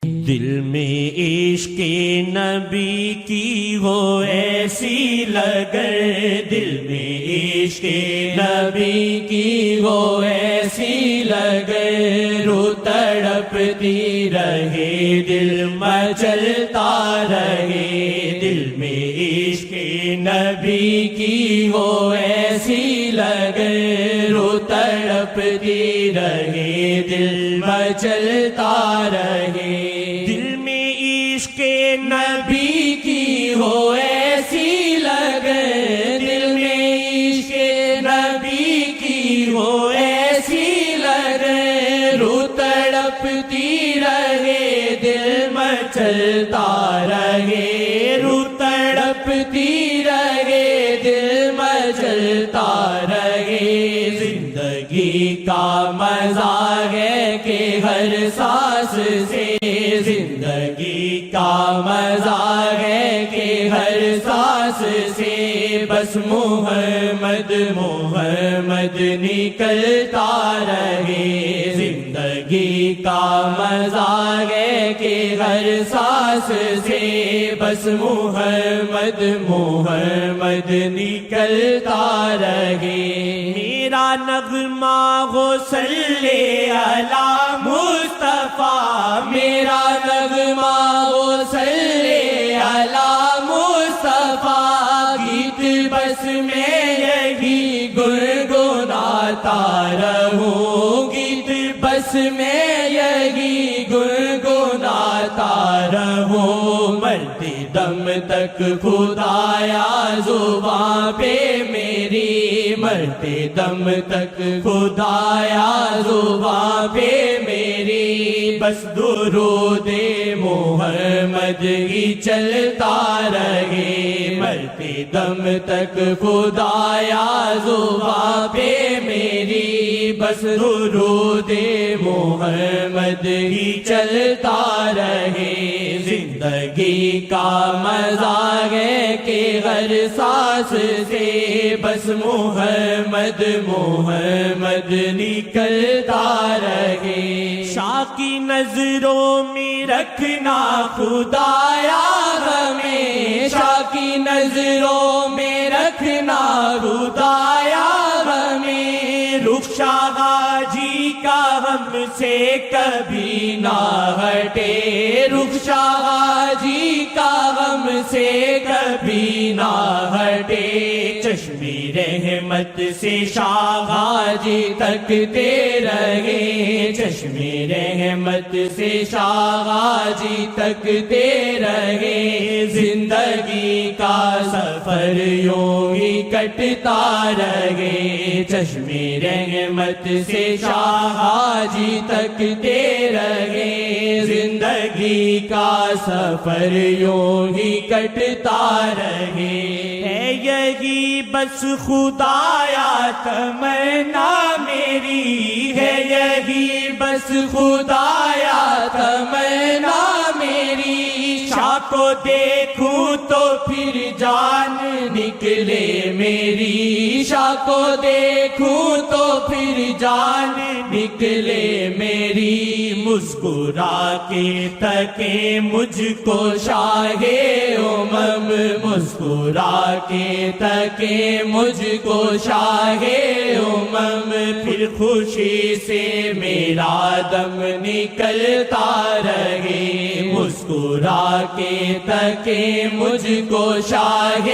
دل میں عشق نبی کی ہو ایسی لگن، دل میں عشق نبی کی ہو ایسی لگن، رو تڑپتی رہے دل مچلتا رہے، دل میں عشق نبی کی ہو ایسی لگن، رو تڑپتی رہے دل مچلتا رہے، دل میں عشق نبی کی ہو ایسی لگن، دل میں عشق نبی کی ہو ایسی لگن، رو تڑپتی رہے دل مچلتا رہے، رو تڑپتی رہے دل مچلتا رہے، زندگی کا مزہ ہے کہ ہر سانس سے، زندگی کا مزہ ہے کہ ہر سانس سے، بس محمد محمد نکلتا رہے، زندگی کا مزہ ہے کہ ہر سانس سے، بس محمد محمد نکلتا رہے، میرا نغمہ ہو صلی علی مصطفیٰ، میرا نغمہ ہو صلی علی مصطفیٰ، گیت بس میں یہی گنگناتا رہوں، گیت بس میں یہی گنگناتا رہوں، مرتے دم تک خدایا زباں پہ میری، مرتے دم تک خدایا زباں پہ میری، بس درود محمد ہی چلتا رہے، مرتے دم تک خدایا زباں پہ میری، بس درود محمد ہی چلتا رہے، زندگی کا مزہ ہے کہ ہر سانس سے، بس محمد محمد نکلتا رہے، شاہ کی نظروں میں رکھنا خدایا ہمیں، شاہ کی نظروں میں رکھنا خدایا ہمیں، رخ شاہ جی کا ہم سے کبھی نہ ہٹے، رخ شاہ جی کا ہم سے کبھی نہ ہٹے، چشم رحمت سے شاہ جی تکتے رہے، چشم رحمت سے شاہ جی تکتے رہے، زندگی کا سفر یوں ہی کٹتا رہے، چشم رحمت سے شاہ جی تکتے رہے، زندگی کا سفر یوں ہی کٹتا رہے، ہے یہی بس خدایا تمنا میری، ہے یہی بس خدایا تمنا میری، شاہ کو دیکھوں تو پھر جان نکلے میری، شاہ کو دیکھوں تو پھر جان نکلے میری، مسکرا کے تکے مجھ کو شاہ امم، مسکرا کے تکے مجھ کو شاہ امم، پھر خوشی سے میرا دم نکلتا رہے، مسکرا کے تکے مجھ کو شاہ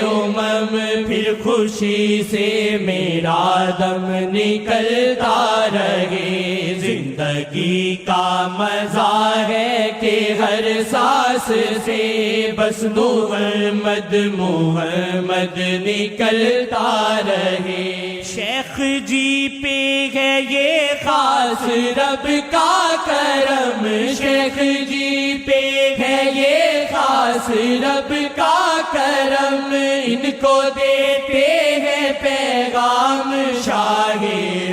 امم، پھر خوشی سے میرا دم نکلتا رہے، زندگی کا مزہ ہے کہ ہر سانس سے، بس محمد محمد نکلتا رہے، شیخ جی پہ ہے یہ خاص رب کا کرم، شیخ جی پہ ہے یہ خاص رب کا کرم، ان کو دیتے ہیں پیغام شاہ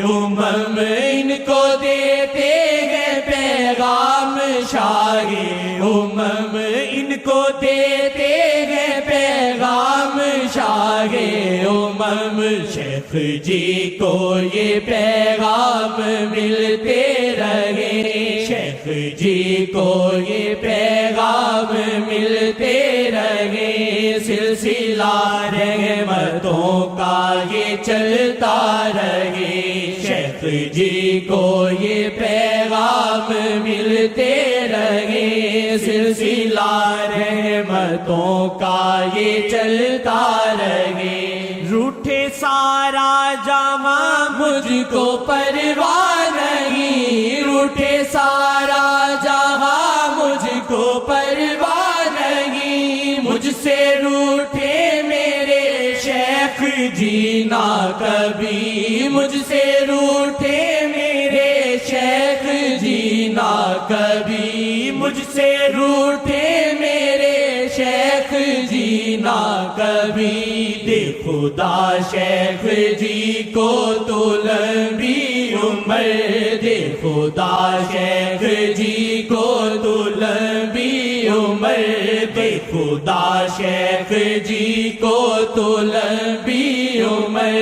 امم، ان کو دیتے ہیں پیغام شاہ امم، ان کو دیتے ہیں پیغام شاہ امم، غم شیخ جی کو یہ پیغام ملتے رہے، شیخ جی کو یہ پیغام ملتے رہے، سلسلہ رحمتوں کا یہ چلتا رہے، شیخ جی کو یہ پیغام ملتے رہے، سلسلہ رحمتوں کا یہ چلتا رہے، روٹھے سارا جہاں مجھ کو پرواہ نہیں، روٹھے سارا جہاں مجھ کو پرواہ نہیں، مجھ سے روٹھے میرے شیخ جی نہ کبھی، مجھ سے روٹھے میرے شیخ جی نہ کبھی، مجھ سے روٹھے میرے شیخ جی نہ کبھی، دے خدا شیخ جی کو تو لمبی عمر، دے خدا شیخ جی کو تو لمبی عمر، دے خدا شیخ جی کو تو لمبی عمر،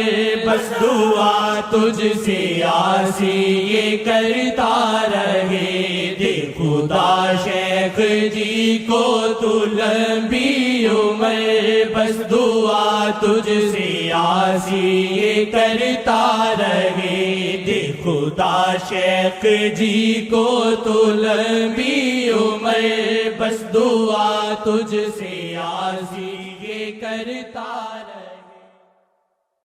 بس دعا تجھ سے آسی یہ کرتا رہے، دے خدا شیخ جی کو تو لمبی عمر، بس دعا تجھ سے آسی یہ کرتا رہے، دے خدا شیخ جی کو تو لمبی عمر، بس دعا تجھ سے آسی یہ کرتا رہے۔